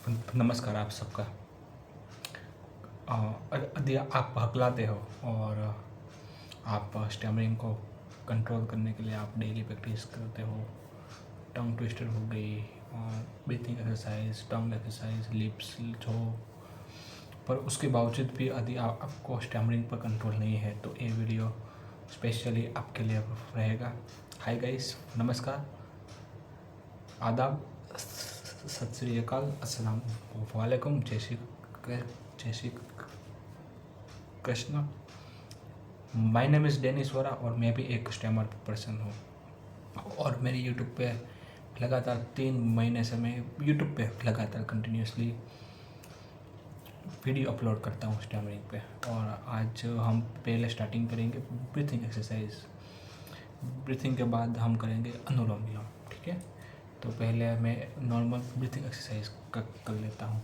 नमस्कार आप सबका। यदि आप हकलाते हो और आप स्टैमरिंग को कंट्रोल करने के लिए आप डेली प्रैक्टिस करते हो, टंग ट्विस्टर हो गई और ब्रीथिंग एक्सरसाइज, टंग एक्सरसाइज, लिप्स जो, पर उसके बावजूद भी यदि आपको स्टैमरिंग पर कंट्रोल नहीं है तो ये वीडियो स्पेशली आपके लिए रहेगा। हाय गाइस, नमस्कार, आदाब, सत श्री अकाल, अस्सलाम वालेकुम, जय Shri Krishna. My name is Dennis Vora और मैं भी एक स्टैमर पर्सन हूँ और मेरी यूट्यूब पे लगातार 3 महीने से मैं यूट्यूब पे लगातार कंटिन्यूसली वीडियो अपलोड करता हूँ स्टैमरिंग पे। और आज हम पहले स्टार्टिंग करेंगे ब्रीथिंग एक्सरसाइज। ब्रीथिंग के बाद हम करेंगे अनुलोम विलोम, ठीक है। तो पहले मैं नॉर्मल ब्रीथिंग एक्सरसाइज कर लेता हूँ।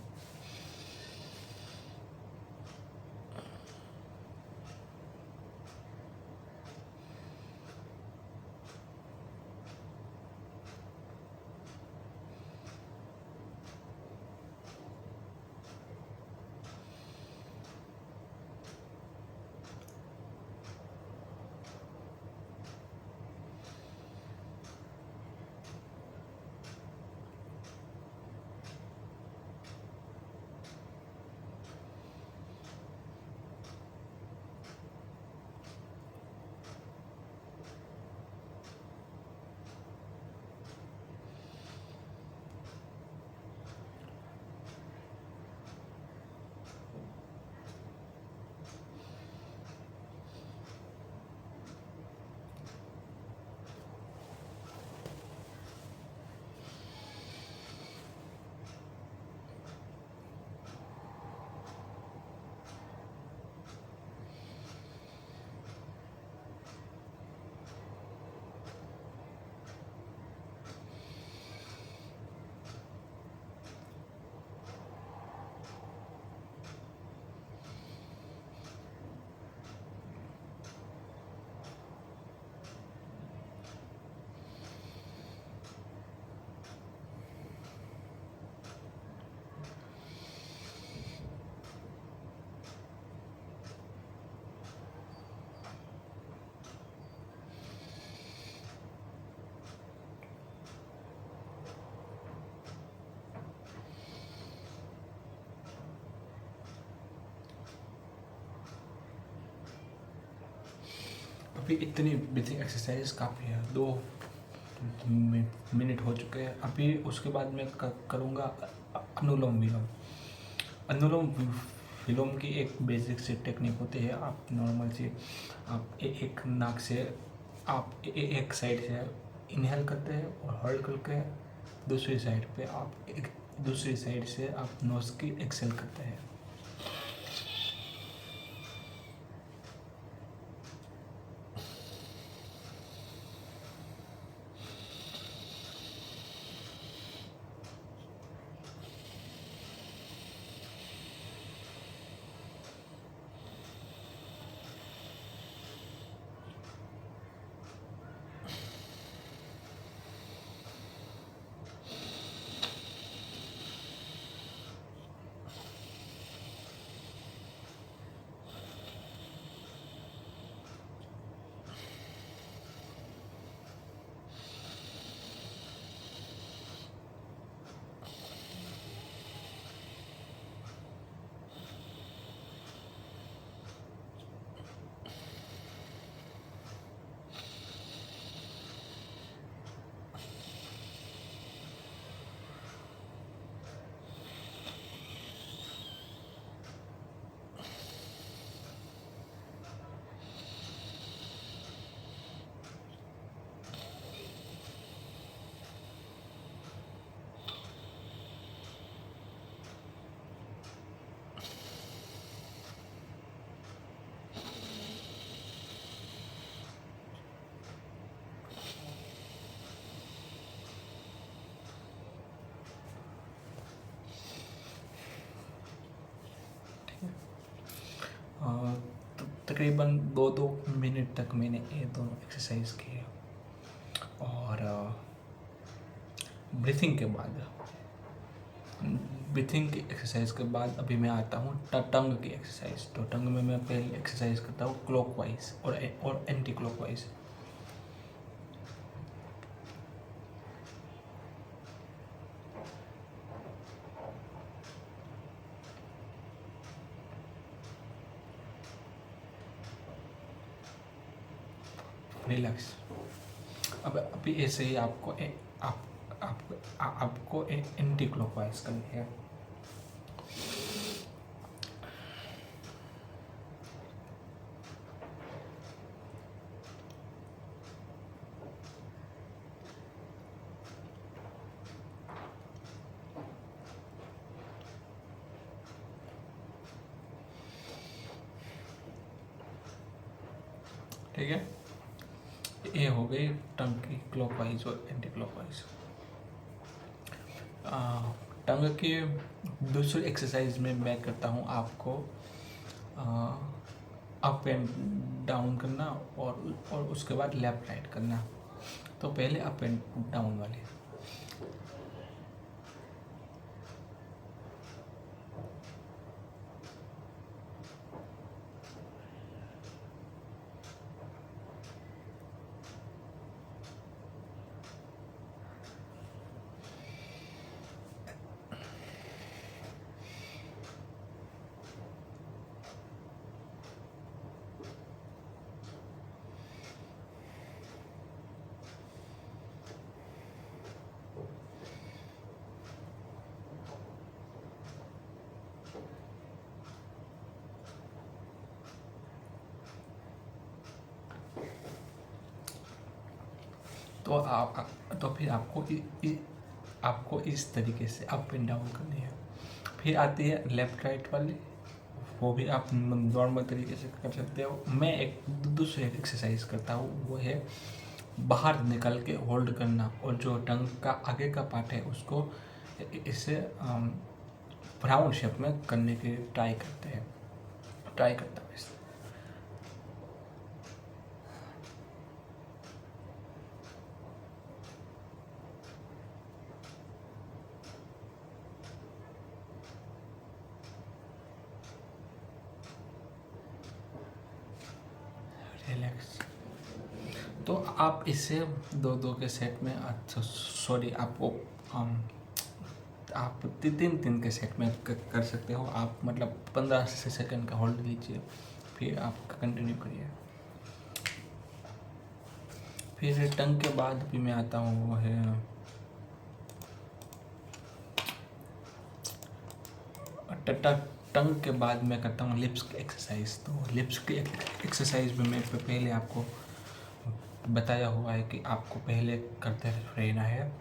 अभी इतनी ब्रीथिंग एक्सरसाइज काफ़ी है, 2 मिनट हो चुके हैं। अभी उसके बाद मैं करूँगा अनुलोम विलोम। अनुलोम विलोम की एक बेसिक सी टेक्निक होती है। आप नॉर्मल सी आप एक नाक से आप एक साइड से इनहेल करते हैं और होल्ड करके दूसरी साइड पे आप एक दूसरी साइड से आप नोज की एक्सेल करते हैं। तकरीबन 2 मिनट तक मैंने ये दोनों एक्सरसाइज किए। और ब्रीथिंग के बाद ब्रीथिंग की एक्सरसाइज के बाद अभी मैं आता हूँ टंग की एक्सरसाइज। तो टंग में मैं पहले एक्सरसाइज करता हूँ क्लॉकवाइज और एंटी क्लॉकवाइज। रिलैक्स। अब अभी ऐसे ही आपको एंटी क्लॉकवाइज करनी है। ठीक है, ये हो गई टंग की क्लॉकवाइज और एंटी क्लॉकवाइज। टंग के दूसरी एक्सरसाइज में मैं करता हूँ आपको अप एंड डाउन करना और उसके बाद लेफ्ट राइट करना। तो पहले अप एंड डाउन वाली। तो फिर आपको इस तरीके से अप एंड डाउन करनी है। फिर आती है लेफ्ट राइट वाली, वो भी आप नॉर्मल तरीके से कर सकते हो। मैं एक दूसरी एक्सरसाइज करता हूँ, वो है बाहर निकल के होल्ड करना, और जो टंग का आगे का पार्ट है उसको इसे राउंड शेप में करने की ट्राई करता हूँ इसे। रिलैक्स। तो आप इसे दो के सेट में, अच्छा सॉरी, आप तीन के सेट में कर सकते हो आप। मतलब 15 सेकंड का होल्ड लीजिए, फिर आप कंटिन्यू करिए। फिर टंग के बाद भी मैं आता हूँ, वो है टंग के बाद मैं करता हूँ लिप्स की एक्सरसाइज। तो लिप्स की एक्सरसाइज में मैं पहले आपको बताया हुआ है कि आपको पहले करते रहना है।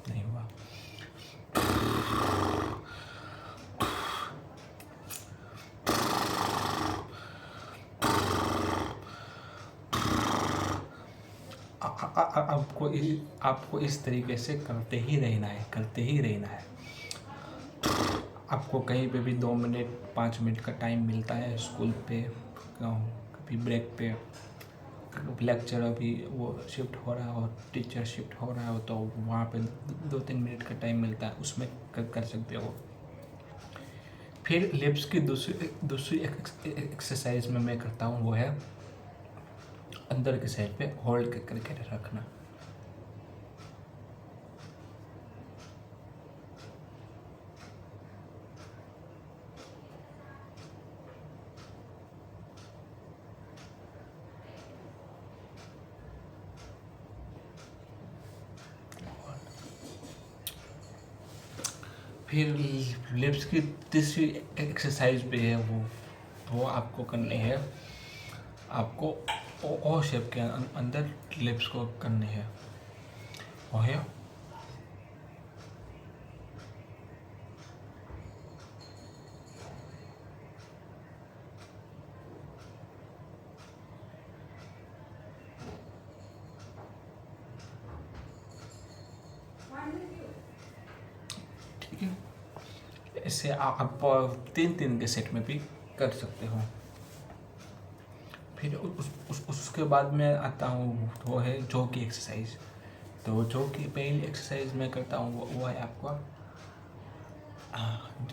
नहीं हुआ। आपको इस तरीके से करते ही रहना है। आपको कहीं पे भी 2 मिनट 5 मिनट का टाइम मिलता है स्कूल पे, कभी ब्रेक पे, लेक्चर अभी वो शिफ्ट हो रहा हो, टीचर शिफ्ट हो रहा हो, तो वहाँ पे 2-3 मिनट का टाइम मिलता है, उसमें कर सकते हो। फिर लिप्स की दूसरी एक्सरसाइज में मैं करता हूँ, वो है अंदर के साइड पे होल्ड करके रखना। फिर लिप्स की तीसरी एक्सरसाइज भी है, वो आपको करनी है। आपको ओ शेप के अंदर लिप्स को करनी है। वो है ऐसे आप 3-3 के सेट में भी कर सकते हो। फिर उसके बाद में आता हूँ वो है जो की एक्सरसाइज। तो जो कि पहली एक्सरसाइज मैं करता हूँ वो है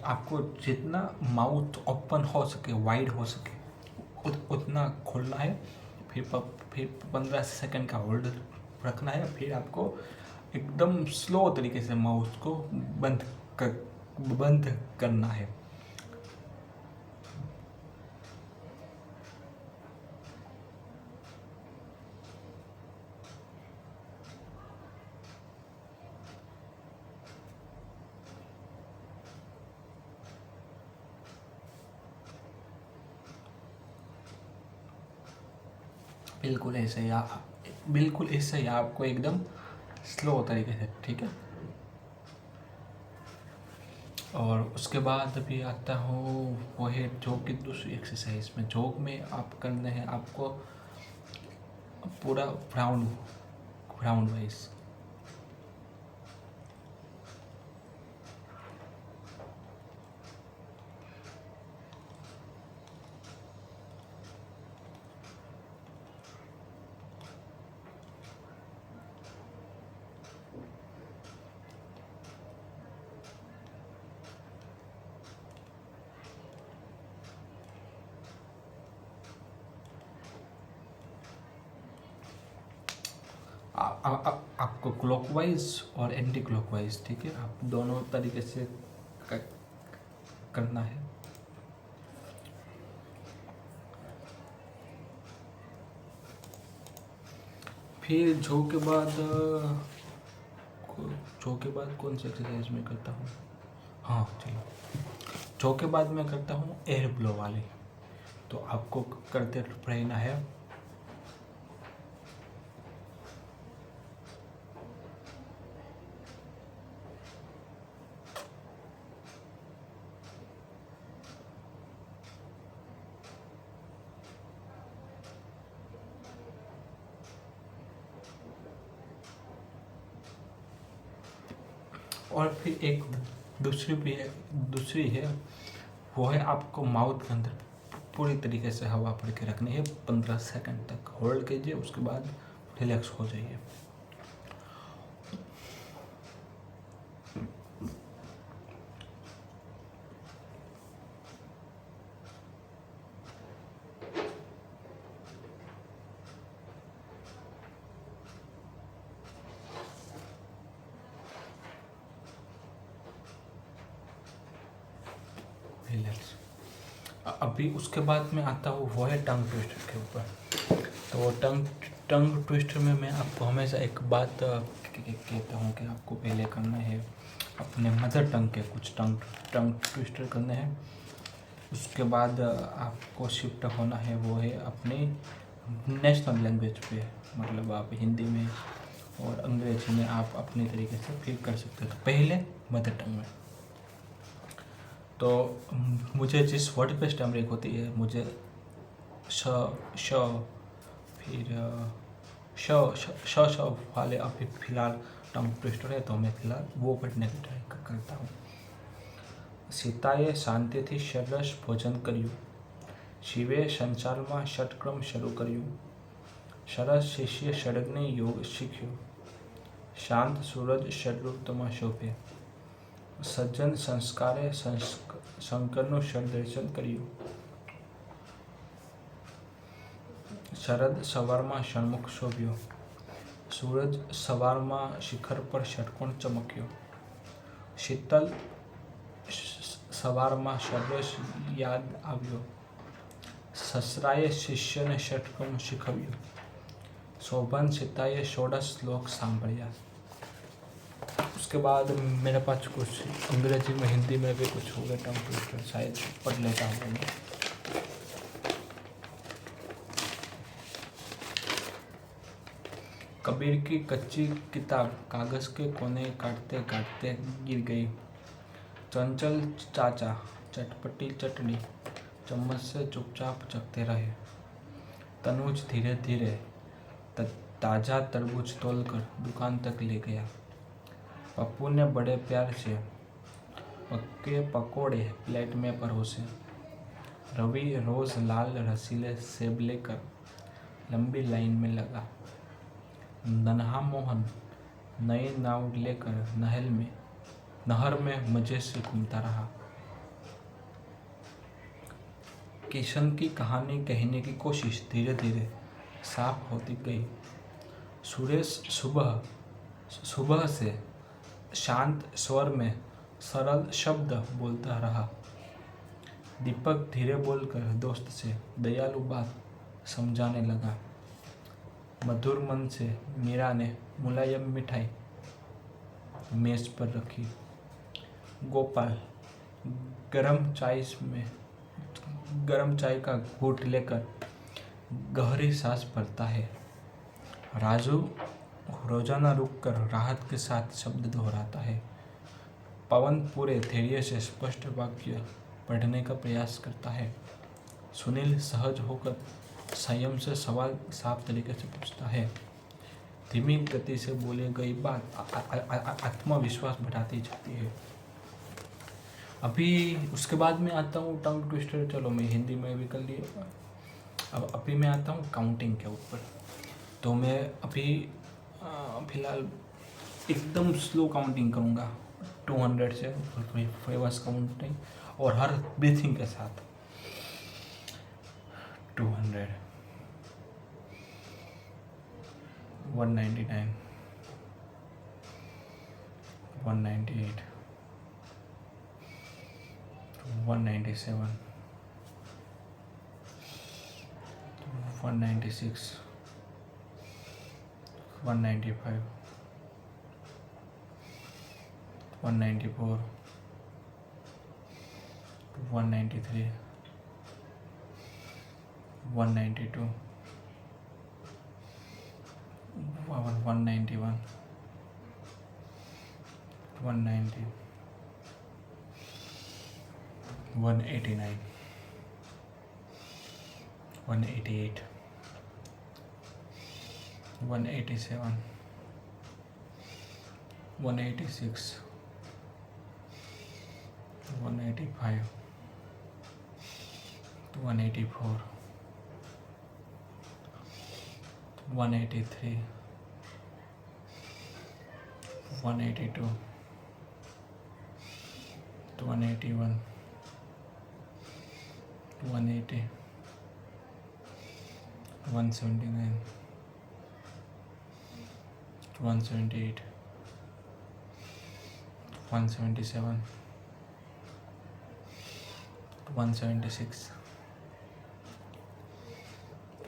आपको जितना माउथ ओपन हो सके, वाइड हो सके, उतना खोलना है। फिर 15 सेकंड का होल्ड रखना है। फिर आपको एकदम स्लो तरीके से माउथ को बंद करना है। बिल्कुल ऐसे ही आपको एकदम स्लो तरीके से, ठीक है। और उसके बाद अभी आता हूँ वो है जोग की दूसरी एक्सरसाइज में। जोग में आप करने हैं आपको पूरा राउंड वाइज। आपको क्लॉकवाइज और एंटी क्लॉकवाइज, ठीक है, आप दोनों तरीके से करना है। फिर जो के बाद कौन सी एक्सरसाइज मैं करता हूँ? हाँ चलो, जो के बाद मैं करता हूँ एयर ब्लो वाली। तो आपको करते रहना है। और फिर एक दूसरी है, वो है आपको माउथ के अंदर पूरी तरीके से हवा भर के रखनी है। 15 सेकंड तक होल्ड कीजिए, उसके बाद रिलैक्स हो जाइए। रिलैक्स। अभी उसके बाद में आता हूँ वो है टंग ट्विस्टर के ऊपर। तो टंग ट्विस्टर में मैं आपको हमेशा एक बात कहता हूँ कि आपको पहले करना है अपने मदर टंग के कुछ टंग ट्विस्टर करने हैं। उसके बाद आपको शिफ्ट होना है वो है अपनी नेशनल लैंग्वेज पे, मतलब आप हिंदी में और अंग्रेजी में आप अपने तरीके से फिर कर सकते हो। तो पहले मदर टंग में तो मुझे जिस वर्ड पे स्टैमरिंग होती है, मुझे श श फिर श वाले अभी फ़िलहाल टंग ट्विस्टर है, तो मैं फ़िलहाल वो पढ़ने की ट्राई करता हूँ। સીતાએ શાંતિથી સરસ ભોજન કર્યું, શિવે સંસારમાં ષટક્રમ શરૂ કર્યું, સરસ શિષ્ય સડગને યોગ શીખ્યો, શાંત સૂરજ ષડરૂપમાં શોભે, સજ્જન સંસ્કારે શંકરનું ષડદર્શન કર્યું, શરદ સવારમાં ષણમુખ શોભ્યો, સૂરજ સવારમાં શિખર પર ષટકોણ ચમક્યો, શીતલ સવારમાં સર્વેશ યાદ આવ્યો, સસરાએ શિષ્યને ષટકોણ શીખવ્યું, शोभन सीताए 16 श्लोक सांभळ्या। उसके बाद मेरे पास कुछ अंग्रेजी में, हिंदी में भी कुछ हो गया टंग ट्विस्टर, शायद पढ़ लेता हूँ मैं। कबीर की कच्ची किताब कागज के कोने काटते काटते गिर गई। चंचल चाचा चटपटी चटनी चम्मच से चुपचाप चखते रहे। तनुज धीरे धीरे ताजा तरबूज तोलकर दुकान तक ले गया। पप्पू ने बड़े प्यार से पक्के पकोड़े प्लेट में परोसे। रवि रोज लाल रसीले सेब लेकर लंबी लाइन में लगा। नन्हा मोहन नई नाव लेकर नहर में मजे से घूमता रहा। किशन की कहानी कहने की कोशिश धीरे धीरे साफ होती गई। सुरेश सुबह से शांत स्वर में सरल शब्द बोलता रहा। दीपक धीरे बोलकर दोस्त से दयालु बात समझाने लगा। मधुर मन से मीरा ने मुलायम मिठाई मेज पर रखी। गोपाल गरम चाय का घूंट लेकर गहरी सांस भरता है। राजू रोजाना रुककर राहत के साथ शब्द दोहराता है। पवन पूरे धैर्य से स्पष्ट वाक्य पढ़ने का प्रयास करता है। सुनील सहज होकर संयम से सवाल साफ तरीके से पूछता है। धीमी गति से बोली गई बात आत्मविश्वास बढ़ाती जाती है। अभी उसके बाद में आता हूँ टंग ट्विस्टर। चलो मैं हिंदी में भी कर लिया। अब अभी मैं आता हूँ काउंटिंग के ऊपर। तो मैं अभी फिलहाल एकदम स्लो काउंटिंग करूँगा 200 से फेमस काउंटिंग और हर ब्रीथिंग के साथ। 200, 199, 198, 197, 196, 195, 194, 193, 192, 191, 190, 189, 188, 187, 186, 185, 184, 183, 182, 181, 180, 179, 178, 177, 176,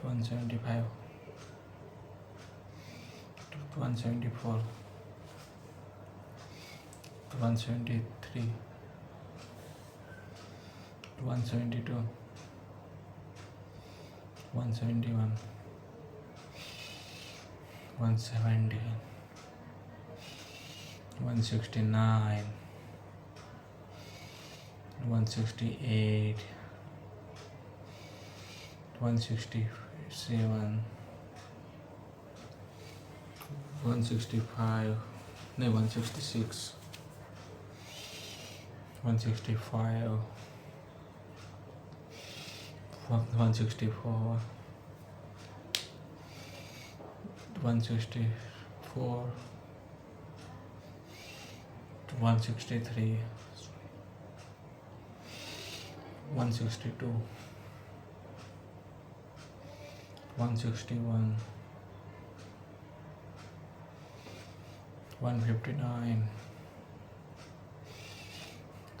175, 174, 173, 172, 171, 170, 169, 168, 167, 165, no, 166, 165, 164, 164, 163, 162, 161, 159,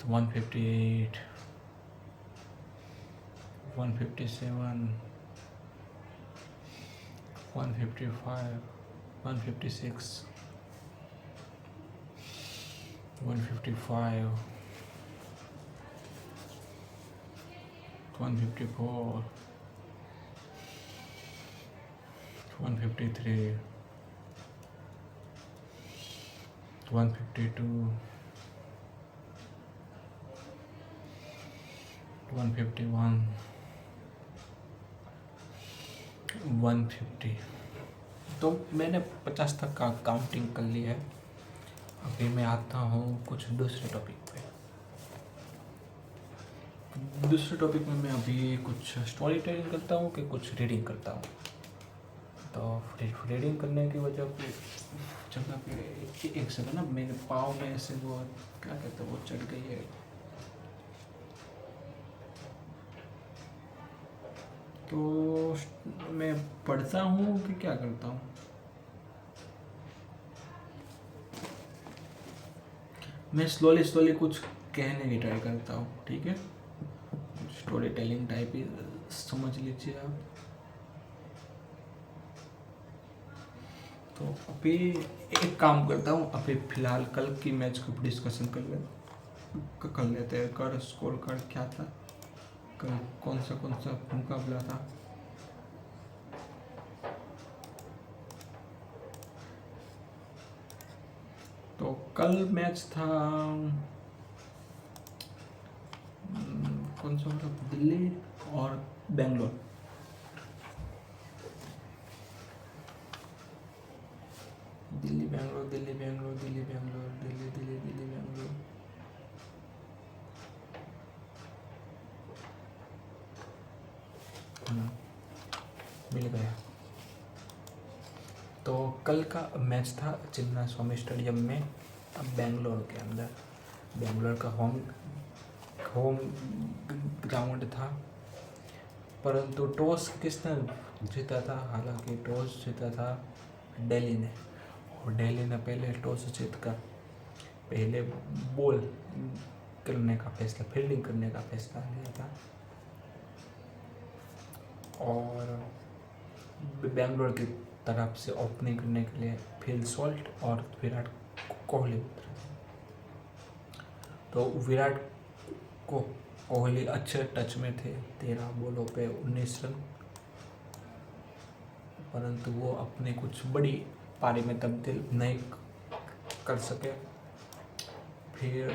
158, 157, 155, 156, 155, 154, 153, 152, 151, 150। तो मैंने 50 तक का काउंटिंग कर ली है। अभी मैं आता हूँ कुछ दूसरे टॉपिक पे। दूसरे टॉपिक में मैं अभी कुछ स्टोरी टेलिंग करता हूँ कि कुछ रीडिंग करता हूँ। तो रीडिंग करने की वजह पे जगह पे एक सेकंड ना, मेरे पाँव में ऐसे वो क्या कहते हैं वो चढ़ गई है। तो मैं पढ़ता हूँ कि क्या करता हूँ। मैं स्लोली कुछ कहने की ट्राई करता हूँ, ठीक है। स्टोरी टेलिंग टाइप ही समझ लीजिए आप। तो अभी एक काम करता हूँ, अभी फ़िलहाल कल की मैच को डिस्कशन कर लेते हैं। कल स्कोर कार्ड क्या था, कल कौन सा मुकाबला था। तो कल मैच था कौन सा, मतलब दिल्ली और बेंगलोर। दिल्ली बेंगलोर मिल गया। तो कल का मैच था चिन्ना स्वामी स्टेडियम में, बेंगलोर के अंदर। बेंगलोर का होम ग्राउंड था, परंतु टॉस किसने जीता था? हालांकि टॉस जीता था दिल्ली ने, और दिल्ली ने पहले टॉस जीतकर पहले बॉल करने का फैसला, फील्डिंग करने का फैसला लिया था। और बेंगलोर की तरफ से ओपनिंग करने के लिए फिल सॉल्ट और विराट कोहली उतरे। तो विराट कोहली अच्छे टच में थे, 13 बॉलों पे 19 रन, परंतु वो अपने कुछ बड़ी पारी में तब्दील नहीं कर सके। फिर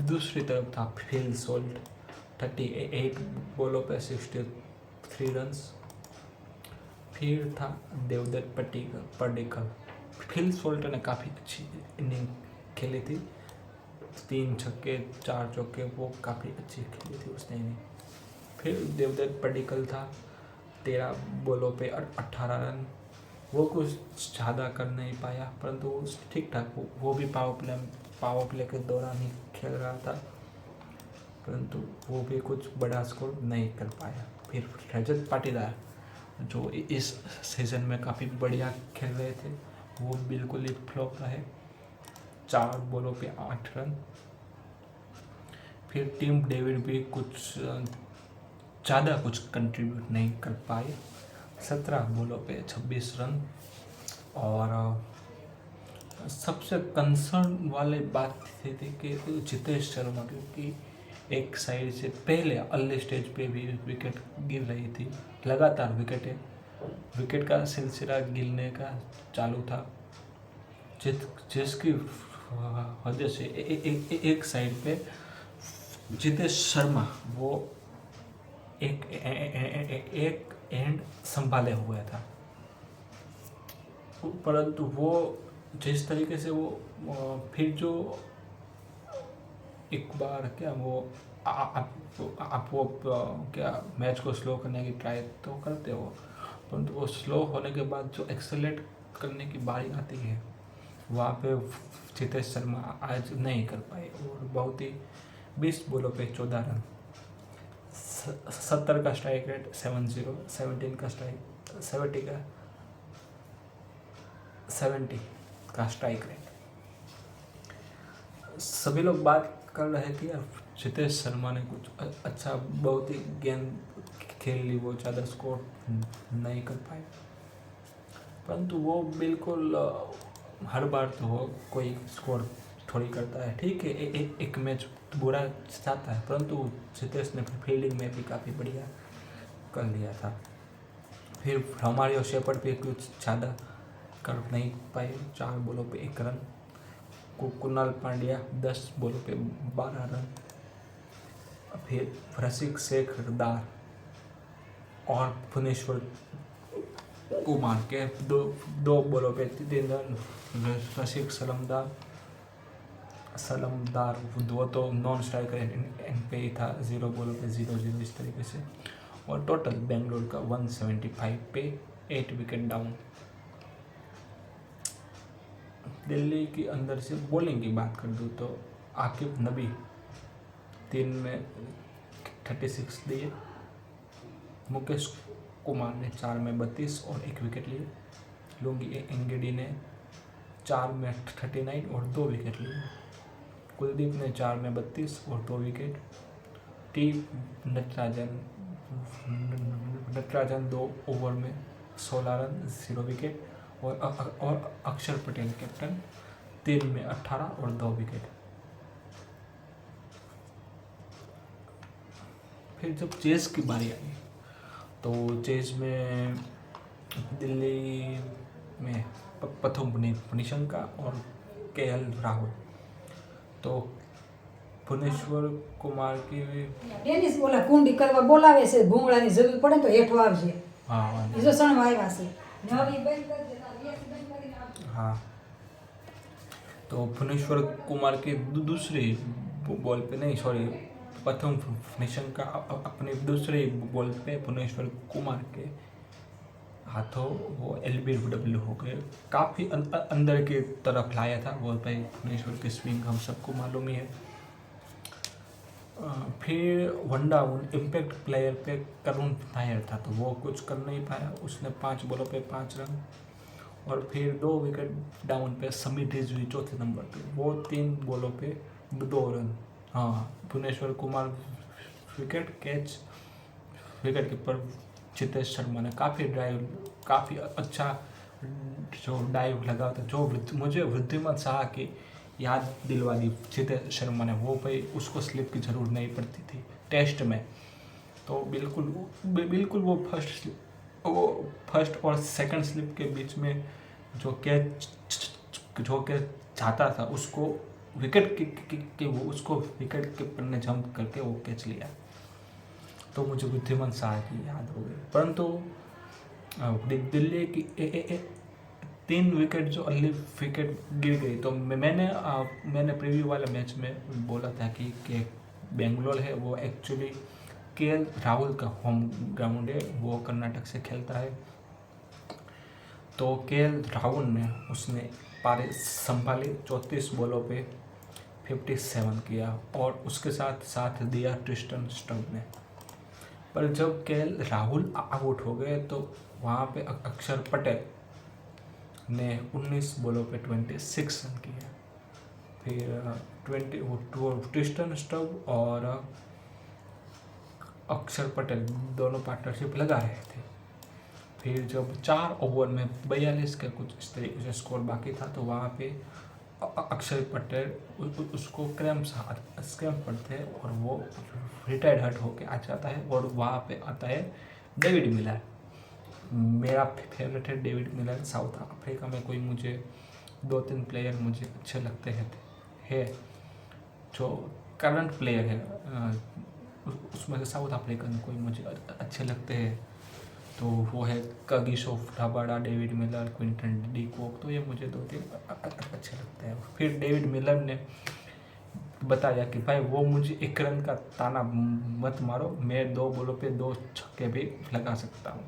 दूसरी तरफ था फिल सॉल्ट, 38 बॉलों पे 63 रन्स। फिर था देवदत्त पडिक्कल। फिल सॉल्ट ने काफ़ी अच्छी इनिंग खेली थी, 3 छक्के 4 चौके, वो काफ़ी अच्छी खेली थी उसने इनिंग। फिर देवदत्त पडिक्कल था, 13 बॉलों पे 18 रन। वो कुछ ज़्यादा कर नहीं पाया, परंतु ठीक ठाक, वो भी पावर प्ले के दौरान ही खेल रहा था, परंतु वो भी कुछ बड़ा स्कोर नहीं कर पाया। फिर रजत पाटीदार, जो इस सीज़न में काफ़ी बढ़िया खेल रहे थे, वो बिल्कुल ही फ्लॉप रहे, 4 बॉलों पे 8 रन। फिर टीम डेविड भी कुछ ज़्यादा कुछ कंट्रीब्यूट नहीं कर पाए, 17 बॉलों पे 26 रन। और सबसे कंसर्न वाली बात थी कि जितेश शर्मा, क्योंकि एक साइड से पहले अर्ली स्टेज पे भी विकेट गिर रही थी, लगातार विकेट का सिलसिला गिरने का चालू था, जिसकी वजह से एक साइड पे जितेश शर्मा वो एक एंड संभाले हुए था, परंतु वो जिस तरीके से वो फिर जो एक बार क्या वो आप वो क्या मैच को स्लो करने की ट्राई तो करते हो, परंतु वो स्लो होने के बाद जो एक्सेलेरेट करने की बारी आती है, वहाँ पे जितेश शर्मा आज नहीं कर पाए, और बहुत ही 20 बॉलों पे 14 रन, 70 का स्ट्राइक रेट, 70 का स्ट्राइक 70 का स्ट्राइक रेट। सभी लोग बात कर रहे थे यार जितेश शर्मा ने कुछ अच्छा, बहुत ही गेंद खेल ली, वो ज़्यादा स्कोर नहीं कर पाए, परंतु वो बिल्कुल हर बार तो वो कोई स्कोर थोड़ी करता है, ठीक है, एक मैच बुरा जाता है, परंतु जितेश ने फील्डिंग में भी काफ़ी बढ़िया कर लिया था। फिर हमारे शेपर्ड पे कुछ ज़्यादा कर नहीं पाए, 4 बॉलों पे 1 रन। कुणाल पांड्या 10 बॉलों पे 12 रन। फिर रसिक शेखदार और भुवनेश्वर कुमार के दो बॉलों पे 3 रन। रसिक सलमदार सलामदार वो तो नॉन स्ट्राइकर एंड पे ही था, 0 बॉलों पे 0-0 इस तरीके से। और टोटल बेंगलोर का 175 पे 8 विकेट डाउन। दिल्ली की अंदर से बॉलिंग की बात कर दूँ तो आकिब नबी 3 में 36 दिए, मुकेश कुमार ने 4 में 32 और 1 विकेट लिए, लुंगी एंगेडी ने 4 में 39 और 2 विकेट लिए, कुलदीप ने 4 में 32 और 2 विकेट, टी नटराजन 2 ओवर में 16 रन 0 विकेट, और अक्षर पटेल कैप्टन 3 में 18 और 2 विकेट। फिर जब चेस की बारी आई तो चेस में दिल्ली में प्रथम निशंका और केएल राहुल। तो ભુવનેશ્વર કુમાર की ટેનિસ બોલા કુંડી કરવા બોલાવે છે, ભૂંગળાની જરૂર પડે તો હેઠો આવજે. हाँ બીજો સણવા આવ્યા છે. નવી બંધ કરી દે, તારી બંધ કરીને આવજે. हाँ तो भुवनेश्वर कुमार के दूसरे बॉल पे नहीं, सॉरी, प्रथम निशंका अपने दूसरे बॉल पे भुवनेश्वर कुमार के हाथों वो LBW हो गए, काफ़ी अंदर की तरफ लाया था वो पे भुवनेश्वर की स्विंग हम सबको मालूम ही है। फिर वन डाउन इम्पैक्ट प्लेयर पे करुण नायर था तो वो कुछ कर नहीं पाया, उसने 5 बॉलों पे 5 रन। और फिर 2 विकेट डाउन पे समीर रिजवी चौथे नंबर पे, वो 3 बॉलों पे 2 रन। हाँ, Bhuvneshwar Kumar wicket catch, wicket keeper Chitesh Sharma ने काफ़ी अच्छा जो डाइव लगा था, जो मुझे वृद्धिमान शाह की याद दिलवा दी चितेश शर्मा ने, वो भाई उसको स्लिप की ज़रूर नहीं पड़ती थी टेस्ट में। तो बिल्कुल वो फर्स्ट और सेकंड स्लिप के बीच में जो कैच जाता था उसको विकेट के वो उसको विकेट कीपर ने जंप करके वो कैच लिया। तो मुझे बुद्धिमान शाह की याद हो गई। परंतु दिल्ली की 3 विकेट जो अर्ली विकेट गिर गई, तो मैंने प्रीव्यू वाले मैच में बोला था कि बेंगलोर है वो एक्चुअली केएल राहुल का होम ग्राउंड है, वो कर्नाटक से खेलता है। तो केएल राहुल ने उसने पारी संभाली, 34 बॉलों पे 57 किया और उसके साथ दिया ट्रिस्टन स्टब ने। पर जब केएल राहुल आउट हो गए तो वहाँ पे अक्षर पटेल ने 19 बॉलों पे 26 रन किए। फिर ट्रिस्टन स्टब और अक्षर पटेल दोनों पार्टनरशिप लगा रहे थे। फिर जब 4 ओवर में 42 का कुछ इस तरीके से स्कोर बाकी था तो वहाँ पे अक्षर पटेल उसको क्रैम्प पड़ते हैं और वो रिटायर्ड हट होके आ जाता है और वहाँ पे आता है डेविड मिलर। मेरा फेवरेट है डेविड मिलर। साउथ अफ्रीका में कोई मुझे 2-3 प्लेयर मुझे अच्छे लगते हैं जो करंट प्लेयर है, उसमें से साउथ अफ्रीकन कोई मुझे अच्छे लगते हैं तो वो है Kagiso Rabada, David Miller, Quinton de Kock. तो ये मुझे 2-3 अच्छे लगते हैं। फिर डेविड मिलर ने बताया कि भाई वो मुझे 1 रन का ताना मत मारो, मैं 2 बॉलों पे 2 छक्के भी लगा सकता हूँ।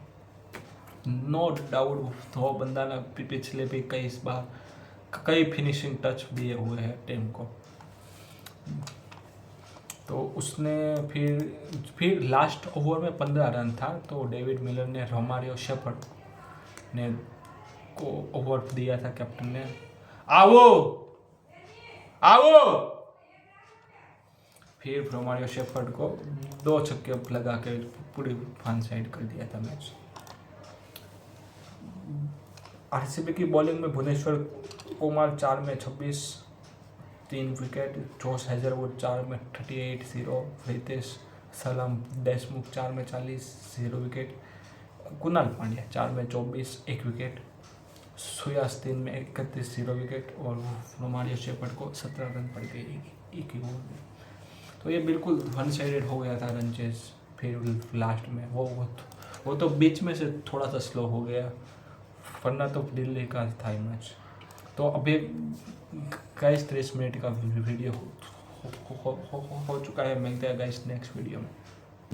नो डाउट वो बंदा ने पिछले भी कई फिनिशिंग टच दिए हुए हैं टीम को। तो उसने फिर लास्ट ओवर में 15 रन था तो डेविड मिलर ने रोमारियो शेफर्ड ने को ओवर दिया था, कैप्टन ने आओ। फिर रोमारियो शेफर्ड को 2 छक्के लगा के पूरी फन साइड कर दिया था मैच। आरसीबी की बॉलिंग में भुवनेश्वर कुमार 4 में 26 3 विकेट, जोश हैजलवुड 4 में 38-0, रितेश सलाम देशमुख 4 में 40 0 विकेट, कुणाल पांड्या 4 में 24 1 विकेट, सुयास 3 में 31 0 विकेट और रोमारियो शेफर्ड को 17 रन पड़ गए एक ही ओवर में। तो ये बिल्कुल वन साइडेड हो गया था रन चेस। फिर लास्ट में वो तो बीच में से थोड़ा सा स्लो हो गया, वरना तो दिल्ली का था मैच। तो अभी गाइस 30 मिनट का वीडियो हो चुका है। मिलते हैं गाइस नेक्स्ट वीडियो में।